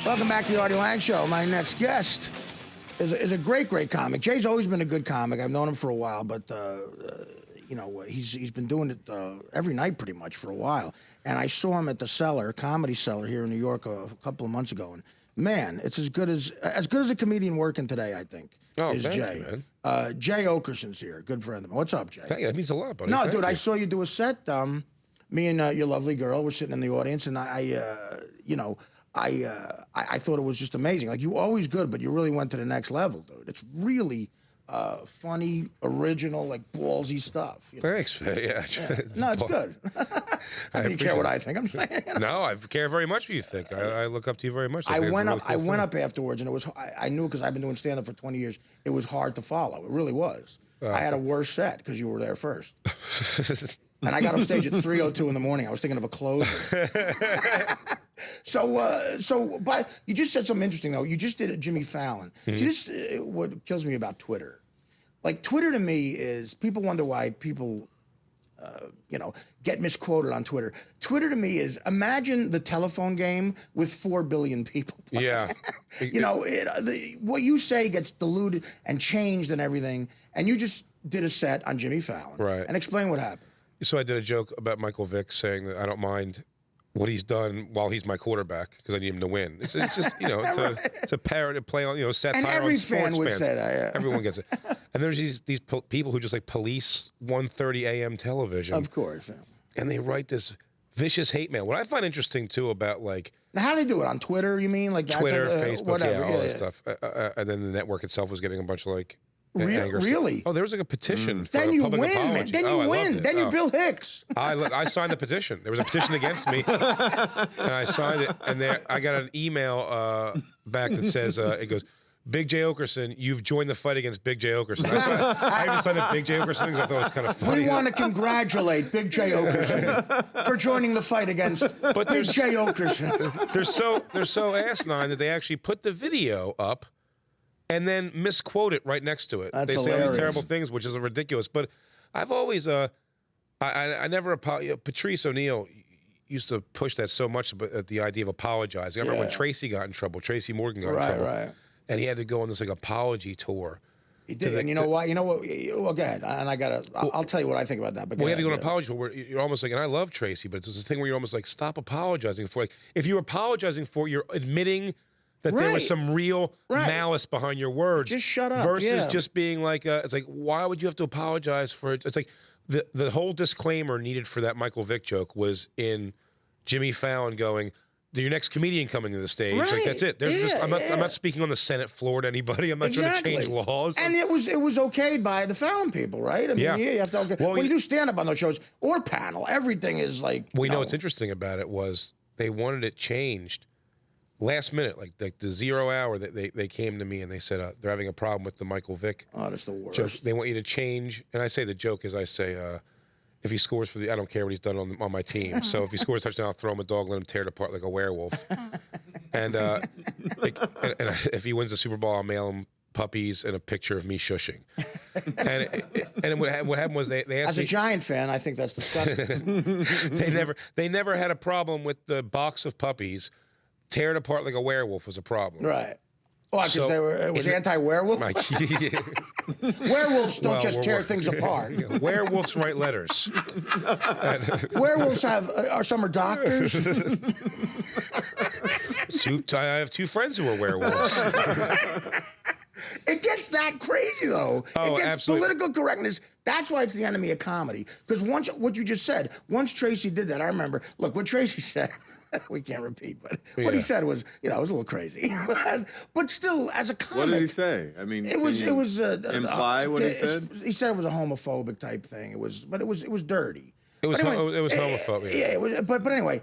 Welcome back to the Artie Lange Show. My next guest is a great comic. Jay's always been a good comic. I've known him for a while, but you know, he's been doing it every night pretty much for a while. And I saw him at the Cellar, Comedy Cellar here in New York a couple of months ago. And man, it's as good as a comedian working today, I think. Oh, is thank Jay. you, man. Jay Oakerson's here, good friend of mine. What's up, Jay? Thank you. That means a lot, buddy. No, Thank dude, you. I saw you do a set. Me and your lovely girl were sitting in the audience, and I thought it was just amazing. Like, you always good, but you really went to the next level, dude. It's really funny, original, like ballsy stuff. You know? Thanks, man. Yeah. No, it's good. I think you care what I think. I'm saying. You know? No, I care very much what you think. I look up to you very much. I went up afterwards, and it was. I knew because I've been doing stand up for 20 years. It was hard to follow. It really was. I had a worse set because you were there first. And I got off stage at 3:02 in the morning. I was thinking of a closer. But you just said something interesting, though. You just did a Jimmy Fallon. Mm-hmm. What kills me about Twitter, like Twitter to me is, people wonder why people, get misquoted on Twitter. Twitter to me is, imagine the telephone game with 4 billion people playing. Yeah. What you say gets diluted and changed and everything. And you just did a set on Jimmy Fallon. Right. And explain what happened. So I did a joke about Michael Vick saying that I don't mind what he's done while he's my quarterback because I need him to win. It's just, it's a parody play on, satire and every on sports fan would fans. say that, yeah. Everyone gets it. And there's these people who just like police 1:30 a.m. television. Of course. Yeah. And they write this vicious hate mail. What I find interesting too about like, now, how do they do it? On Twitter, you mean? Like Twitter, Facebook, whatever. all that stuff. And then the network itself was getting a bunch of like anger. Really? Oh, there was like a petition for then a you public win, apology. man. Then you win. Then you're Bill Hicks. I signed the petition. There was a petition against me, and I signed it. And I got an email back that says, it goes, Big J Oakerson, you've joined the fight against Big J Oakerson. I even signed up Big J Oakerson because I thought it was kind of funny. We want to congratulate Big J Oakerson for joining the fight against Big J Oakerson. They're so asinine that they actually put the video up and then misquote it right next to it. That's they say all hilarious. these terrible things, which is ridiculous. But I've always, I never apologized. Patrice O'Neill used to push that so much, about the idea of apologizing. I remember when Tracy got in trouble, Tracy Morgan got in trouble. Right. And he had to go on this like apology tour. He did, and you know why? You know what? Well, go ahead. And I'll tell you what I think about that. But you have to go on an apology tour where you're almost like, and I love Tracy, but it's this thing where you're almost like, stop apologizing for it. Like, if you're apologizing for it, you're admitting that there was some real malice behind your words. Just shut up. Versus just being like, it's like, why would you have to apologize for it? It's like the whole disclaimer needed for that Michael Vick joke was in Jimmy Fallon going, your next comedian coming to the stage. Like, that's it. I'm not speaking on the Senate floor to anybody. I'm not trying to change laws. And it was okayed by the Fallon people, right? I mean, you have to okay. Well, when you do stand up on those shows or panel, everything is like. Well, you know what's interesting about it was they wanted it changed last minute, like the 0 hour that they came to me and they said they're having a problem with the Michael Vick. Oh, that's the worst. Joke. They want you to change, and I say the joke is I say. If he scores for I don't care what he's done on my team. So if he scores a touchdown, I'll throw him a dog, let him tear it apart like a werewolf. And if he wins the Super Bowl, I'll mail him puppies and a picture of me shushing. And what happened was they asked me. As a Giant fan, I think that's disgusting. they never had a problem with the box of puppies. Tear it apart like a werewolf was a problem. Right. Oh, because it was anti-werewolf? Werewolves don't just tear things apart. Yeah, werewolves write letters. Werewolves are some doctors. I have 2 friends who are werewolves. It gets that crazy, though. Oh, it gets absolutely. Political correctness. That's why it's the enemy of comedy. Because what you just said, once Tracy did that, I remember, look, what Tracy said, we can't repeat, but what he said was, it was a little crazy. but still, as a comic. What did he say? I mean, it was imply what he said? He said it was a homophobic type thing. It was dirty. It was homophobic. Yeah, it was, but anyway,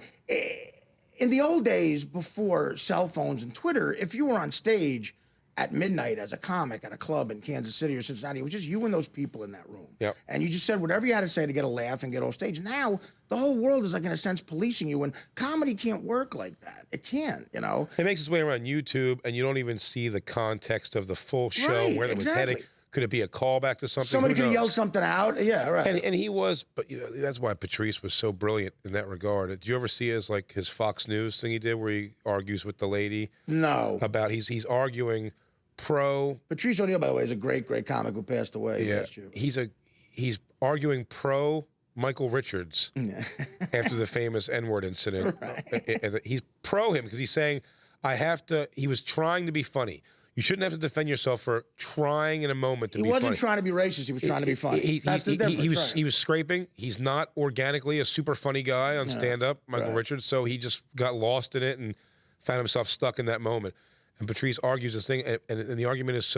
in the old days before cell phones and Twitter, if you were on stage at midnight as a comic at a club in Kansas City or Cincinnati, it was just you and those people in that room. Yep. And you just said whatever you had to say to get a laugh and get off stage. Now, the whole world is like, in a sense, policing you, and comedy can't work like that. It can't, It makes its way around YouTube, and you don't even see the context of the full show, where it was heading. Could it be a callback to something? Somebody Who could have knows? yelled something out. Yeah, right. And he was, but that's why Patrice was so brilliant in that regard. Did you ever see his Fox News thing he did where he argues with the lady? No. About he's arguing pro. Patrice O'Neal, by the way, is a great great comic who passed away. Yeah, last year. he's arguing pro Michael Richards after the famous N-word incident. Right. He's pro him because he's saying he was trying to be funny. You shouldn't have to defend yourself for trying in a moment to be funny. He wasn't trying to be racist. He was trying to be funny. That's the difference. He was scraping. He's not organically a super funny guy on stand-up, Michael Richards, so he just got lost in it and found himself stuck in that moment. And Patrice argues this thing, and the argument is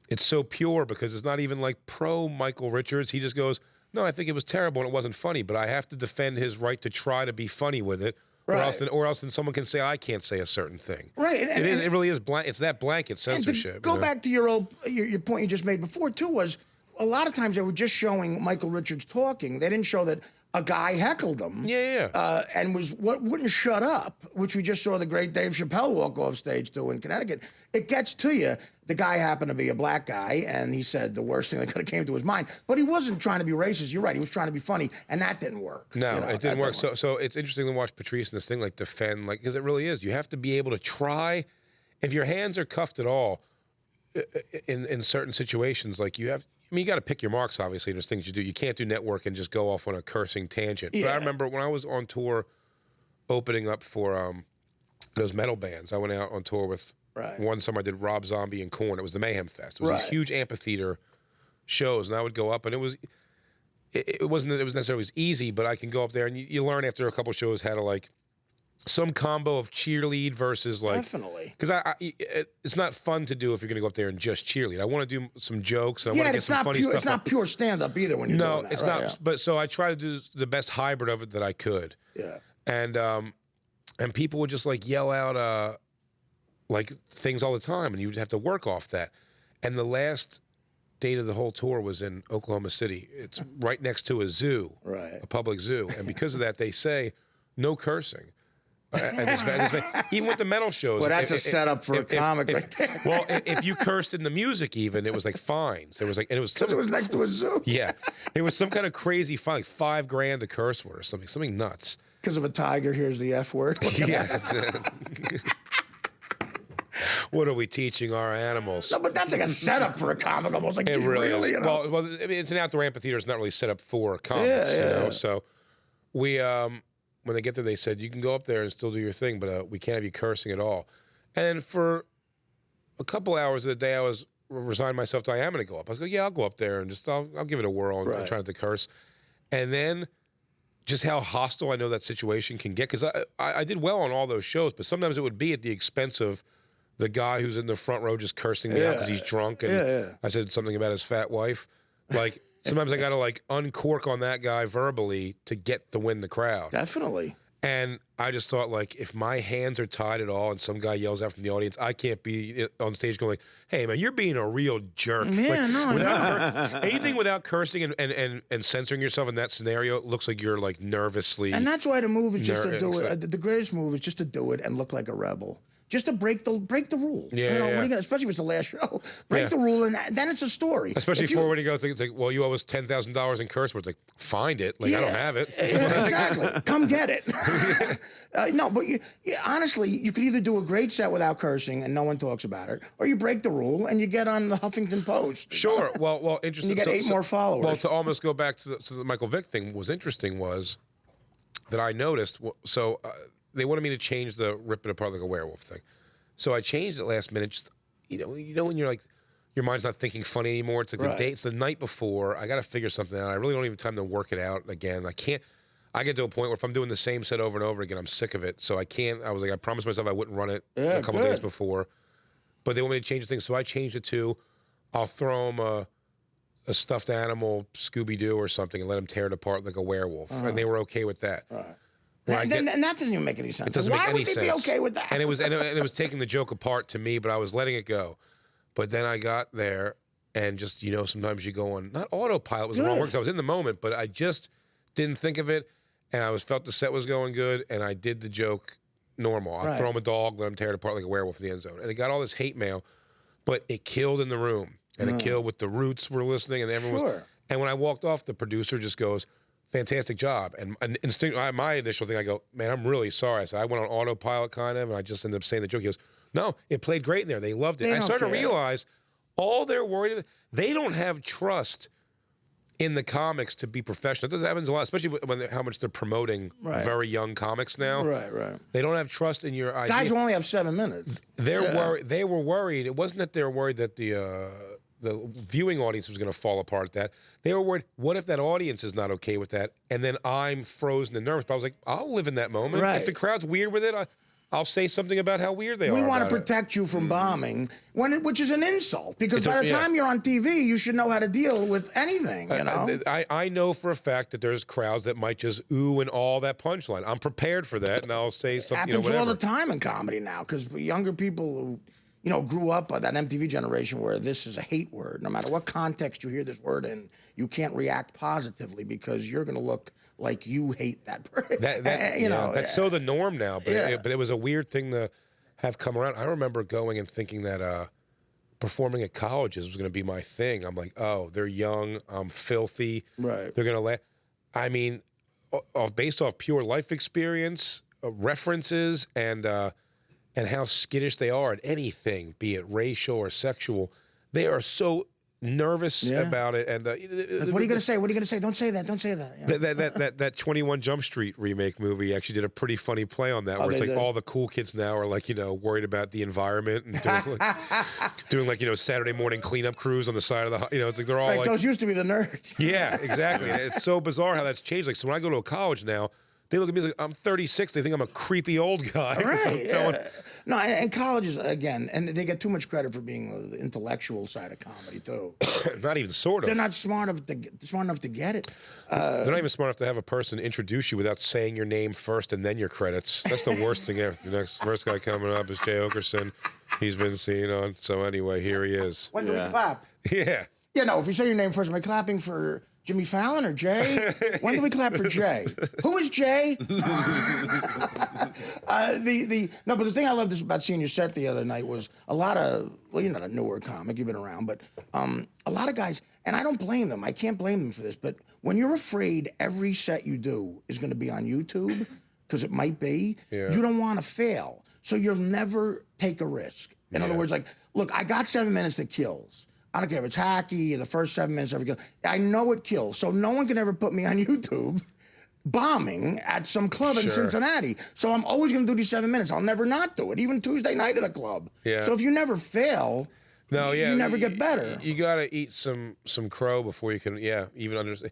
it's so pure because it's not even like pro Michael Richards. He just goes, no, I think it was terrible and it wasn't funny, but I have to defend his right to try to be funny with it. Right. Or else then someone can say I can't say a certain thing. Right. It really is it's that blanket censorship. And to go back to your point you just made before too was a lot of times they were just showing Michael Richards talking. They didn't show that a guy heckled him. Yeah. And wouldn't shut up, which we just saw the great Dave Chappelle walk off stage to in Connecticut. It gets to you. The guy happened to be a black guy, and he said the worst thing that could have came to his mind. But he wasn't trying to be racist. You're right. He was trying to be funny, and that didn't work. No, it didn't work. So it's interesting to watch Patrice in this thing, like defend, like because it really is. You have to be able to try. If your hands are cuffed at all, in certain situations, like you have. I mean, you got to pick your marks, obviously. There's things you do. You can't do network and just go off on a cursing tangent. Yeah. But I remember when I was on tour opening up for those metal bands, I went out on tour with one summer I did Rob Zombie and Korn. It was the Mayhem Fest. It was these huge amphitheater shows, and I would go up, and it wasn't necessarily easy, but I can go up there, and you learn after a couple shows how to, like, some combo of cheerlead versus like definitely because it's not fun to do if you're going to go up there and just cheerlead. I want to do some jokes. And I want to get some funny stuff. It's not pure stand up either when you're doing that. It's not. Yeah. But so I try to do the best hybrid of it that I could. Yeah. And people would just like yell out like things all the time, and you would have to work off that. And the last date of the whole tour was in Oklahoma City. It's right next to a zoo, a public zoo, and because of that, they say no cursing. Even with the metal shows. Well, that's a setup for a comic right there. Well, if you cursed in the music even, it was like fines. There was like, and it was because it was next to a zoo. Yeah. It was some kind of crazy fine, like $5,000 a curse word or something nuts. Because of a tiger, here's the F word. Yeah. What are we teaching our animals? No, but that's like a setup for a comic, almost like it really you know? Well, I mean, it's an outdoor amphitheater. It's not really set up for comics, you know? So we, when they get there, they said, you can go up there and still do your thing, but we can't have you cursing at all. And for a couple hours of the day, I was resigned myself to, I am going to go up. I was like, yeah, I'll go up there and just, I'll give it a whirl and try not to curse. And then just how hostile I know that situation can get, because I did well on all those shows, but sometimes it would be at the expense of the guy who's in the front row just cursing me out because he's drunk. And I said something about his fat wife. Like, sometimes I got to like uncork on that guy verbally to get to win the crowd. Definitely. And I just thought, like, if my hands are tied at all and some guy yells out from the audience, I can't be on stage going like, hey, man, you're being a real jerk. Yeah, like, anything without cursing and censoring yourself in that scenario looks like you're, like, nervously. And that's why the move is just to do it. The greatest move is just to do it and look like a rebel. Just to break the rule. Yeah, you know, what are you gonna, especially if it's the last show. Break the rule, and then it's a story. Especially for when he goes, it's like, well, you owe us $10,000 in curse words. Like, find it. Like, I don't have it. Exactly. Come get it. No, but honestly, you could either do a great set without cursing and no one talks about it, or you break the rule and you get on the Huffington Post. Sure. Well, interesting. And you get 8 more followers. Well, to almost go back to the Michael Vick thing, was interesting was that I noticed. So they wanted me to change the rip it apart like a werewolf thing. So I changed it last minute. Just, you know when you're like, your mind's not thinking funny anymore. It's like the day, it's the night before. I got to figure something out. I really don't even have time to work it out again. I get to a point where if I'm doing the same set over and over again, I'm sick of it. So I can't. I was like, I promised myself I wouldn't run it a couple days before. But they want me to change the thing, so I changed it to, I'll throw him a stuffed animal, Scooby-Doo or something, and let him tear it apart like a werewolf. And they were okay with that. And that doesn't even make any sense. It doesn't make any sense. Why would they be okay with that? And it was taking the joke apart to me, but I was letting it go. But then I got there, and just, sometimes you go on, not autopilot was the wrong word, because I was in the moment, but I just didn't think of it, and I felt the set was going good, and I did the joke normal. I'll throw him a dog, let him tear it apart like a werewolf in the end zone. And it got all this hate mail, but it killed in the room. and Akil with the Roots were listening, and everyone was. And when I walked off, the producer just goes, "Fantastic job." And my initial thing, I go, "Man, I'm really sorry." I said, I went on autopilot kind of, and I just ended up saying the joke. He goes, "No, it played great in there. They loved it." I started to realize all they're worried about, they don't have trust in the comics to be professional. That happens a lot, especially when how much they're promoting very young comics now. Right. They don't have trust in your idea. Guys who only have 7 minutes. Worried. They were worried. It wasn't that they were worried that the viewing audience was going to fall apart at that. They were worried, what if that audience is not okay with that? And then I'm frozen and nervous. But I was like, I'll live in that moment. Right. If the crowd's weird with it, I'll say something about how weird they are. We want to protect you from bombing, which is an insult. Because by the time you're on TV, you should know how to deal with anything. You know? I know for a fact that there's crowds that might just ooh and all that punchline. I'm prepared for that, and I'll say something. It happens all the time in comedy now, because younger people who grew up by that MTV generation where this is a hate word. No matter what context you hear this word in, you can't react positively because you're going to look like you hate that person. That's so the norm now. But it was a weird thing to have come around. I remember going and thinking that performing at colleges was going to be my thing. I'm like, oh, they're young. I'm filthy. Right. They're going to let. I mean, based off pure life experience, references, and how skittish they are at anything, be it racial or sexual. They are so nervous about it. And what are you going to say? What are you going to say? Don't say that. Don't say that. Yeah. That 21 Jump Street remake movie actually did a pretty funny play on that, where it's like all the cool kids now are like, worried about the environment and doing Saturday morning cleanup crews on the side of the, it's like they're all like, those used to be the nerds. Yeah, exactly. And it's so bizarre how that's changed. Like, so when I go to a college now, they look at me like I'm 36. They think I'm a creepy old guy. Right. No, and colleges, again, and they get too much credit for being the intellectual side of comedy, too. Not even sort of. They're not smart enough to get it. They're not even smart enough to have a person introduce you without saying your name first and then your credits. That's the worst thing ever. The first guy coming up is Jay Oakerson. He's been seen on. So anyway, here he is. When do we clap? Yeah. Yeah, no, if you say your name first, am I clapping for Jimmy Fallon or Jay? When do we clap for Jay? Who is Jay? No, but the thing I loved about seeing your set the other night was a lot of, well, you're not a newer comic, you've been around, but a lot of guys, and I don't blame them, I can't blame them for this, but when you're afraid every set you do is going to be on YouTube, because it might be, you don't want to fail. So you'll never take a risk. In other words, like, look, I got 7 minutes that kills. I don't care if it's hacky or the first 7 minutes ever kill. I know it kills, so no one can ever put me on YouTube bombing at some club in Cincinnati. So I'm always going to do these 7 minutes. I'll never not do it, even Tuesday night at a club. Yeah. So if you never fail, you never get better. You got to eat some crow before you can, even understand.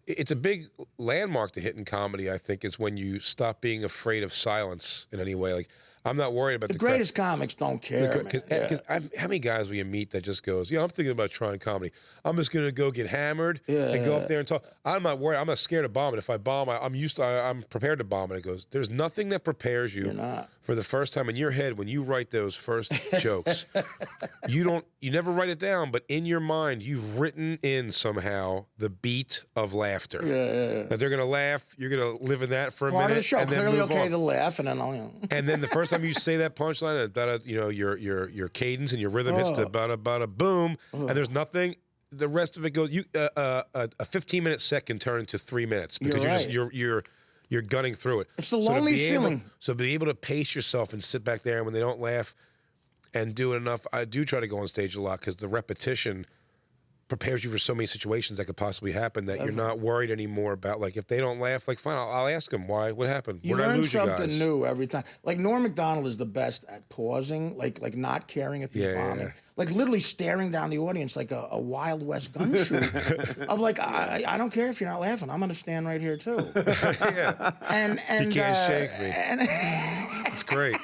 It's a big landmark to hit in comedy, I think, is when you stop being afraid of silence in any way. Like, I'm not worried about the greatest comics don't care. Because how many guys will you meet that just goes, I'm thinking about trying comedy. I'm just gonna go get hammered and go up there and talk. I'm not worried. I'm not scared to bomb it. If I bomb, I'm prepared to bomb it. It goes, there's nothing that prepares you for the first time in your head when you write those first jokes. You never write it down, but in your mind you've written in somehow the beat of laughter. That they're gonna laugh. You're gonna live in that for a minute. Part of the show. And then clearly move okay on. to laugh, and then And then the first time you say that punchline, your cadence and your rhythm hits the bada boom, and there's nothing. The rest of it goes. A 15-minute set can turn into 3 minutes because you're gunning through it. It's the loneliest feeling. So be able to pace yourself and sit back there, and when they don't laugh, and do it enough. I do try to go on stage a lot because the repetition prepares you for so many situations that could possibly happen that you're not worried anymore about, like, if they don't laugh, like, fine, I'll ask them why, what happened? You learn something new every time. Like, Norm Macdonald is the best at pausing, like not caring if he's bombing. Like, literally staring down the audience like a Wild West gun shoot of, like, I don't care if you're not laughing. I'm going to stand right here, too. And you can't shake me. It's great.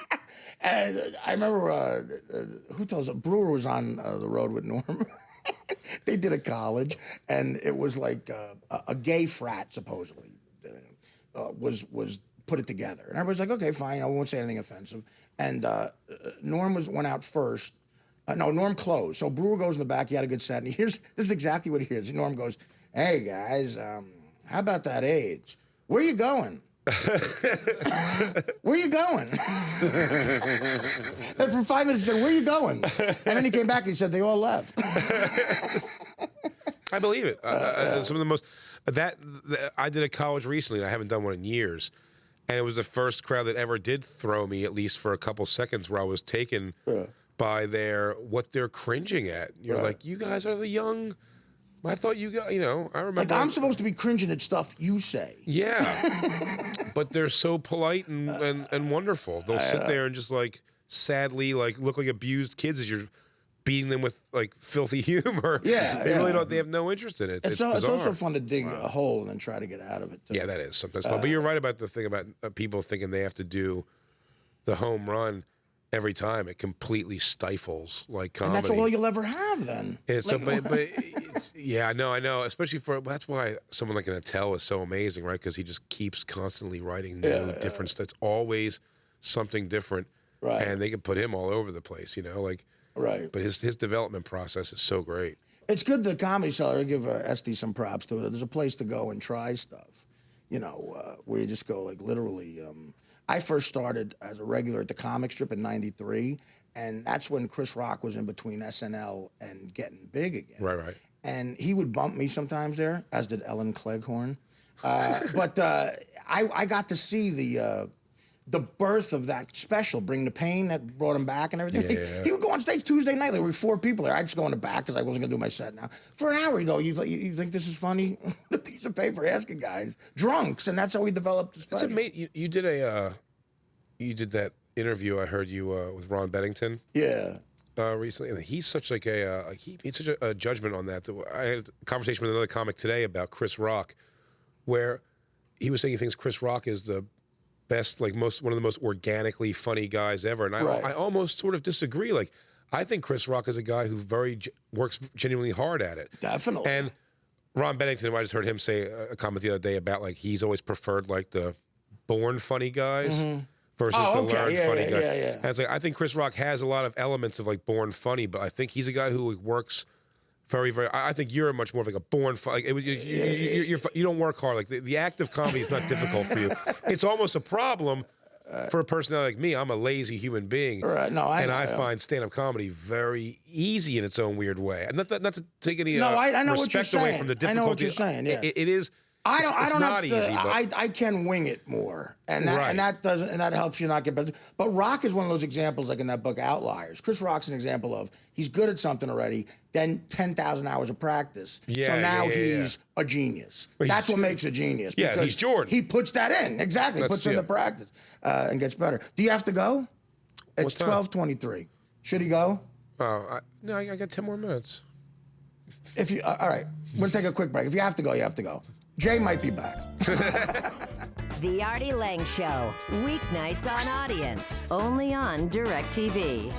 And I remember, who tells it? Brewer was on the road with Norm. They did a college, and it was like a gay frat, supposedly, was put it together. And everybody's like, okay, fine, I won't say anything offensive. And Norm went out first. No, Norm closed. So Brewer goes in the back. He had a good set. And this is exactly what he hears. Norm goes, hey, guys, how about that AIDS? Where you going? Where you going? And for 5 minutes he said, where you going? And then he came back and he said, they all left. I believe it. Some of the most I did a college recently. And I haven't done one in years, and it was the first crowd that ever did throw me, at least for a couple seconds, where I was taken by what they're cringing at. You're like, you guys are the young. I thought you got, I remember. Like, I'm supposed to be cringing at stuff you say. Yeah. But they're so polite and wonderful. They'll sit there and just like sadly look like abused kids as you're beating them with like filthy humor. Yeah. They really don't, they have no interest in it. It's bizarre. It's also fun to dig a hole and then try to get out of it, too. Yeah, that is sometimes fun. But you're right about the thing about people thinking they have to do the home run every time. It completely stifles like comedy. And that's all you'll ever have then. Yeah, so, but yeah, I know. Especially that's why someone like an Attell is so amazing, right? Because he just keeps constantly writing new, different stuff. It's always something different, right? And they can put him all over the place, right. But his development process is so great. It's good the Comedy Cellar. I give Esty some props to it. There's a place to go and try stuff, where you just go like literally. I first started as a regular at the comic strip in '93, and that's when Chris Rock was in between SNL and getting big again. Right. And he would bump me sometimes there, as did Ellen Cleghorn. But I got to see the birth of that special, Bring the Pain, that brought him back and everything. Yeah. He would go on stage Tuesday night. There were 4 people there. I'd just go in the back because I wasn't going to do my set now. For an hour, he'd go, you think this is funny? The piece of paper asking guys. Drunks, and that's how we developed the special. You did that interview I heard you with Ron Bennington. Yeah. Recently, and he's such like he's such a judgment on that. I had a conversation with another comic today about Chris Rock, where he was saying he thinks Chris Rock is the best, like one of the most organically funny guys ever, and I almost sort of disagree. Like, I think Chris Rock is a guy who works genuinely hard at it. Definitely. And Ron Bennington, I just heard him say a comment the other day about like he's always preferred like the born funny guys. Versus the learned funny guys. Yeah. And it's like, I think Chris Rock has a lot of elements of like born funny, but I think he's a guy who works very, very. I think you're much more of like a born funny. Like, you don't work hard. Like the act of comedy is not difficult for you. It's almost a problem for a personality like me. I'm a lazy human being. Right. No, I find stand-up comedy very easy in its own weird way. And not to take any I know what you're respect away saying. from the difficulty. I know what you're saying. Yeah. It is. I It's don't not have to. easy, but I can wing it more, and that helps you not get better. But Rock is one of those examples, like in that book Outliers. Chris Rock's an example of he's good at something already, then 10,000 hours of practice. So now he's a genius. That's what makes a genius. Yeah, he's Jordan. He puts that in exactly. Puts in the practice and gets better. Do you have to go? It's 12:23. Should he go? No, I got 10 more minutes. If you all right, we'll take a quick break. If you have to go, you have to go. Jay might be back. The Artie Lange Show, weeknights on Audience, only on DirecTV.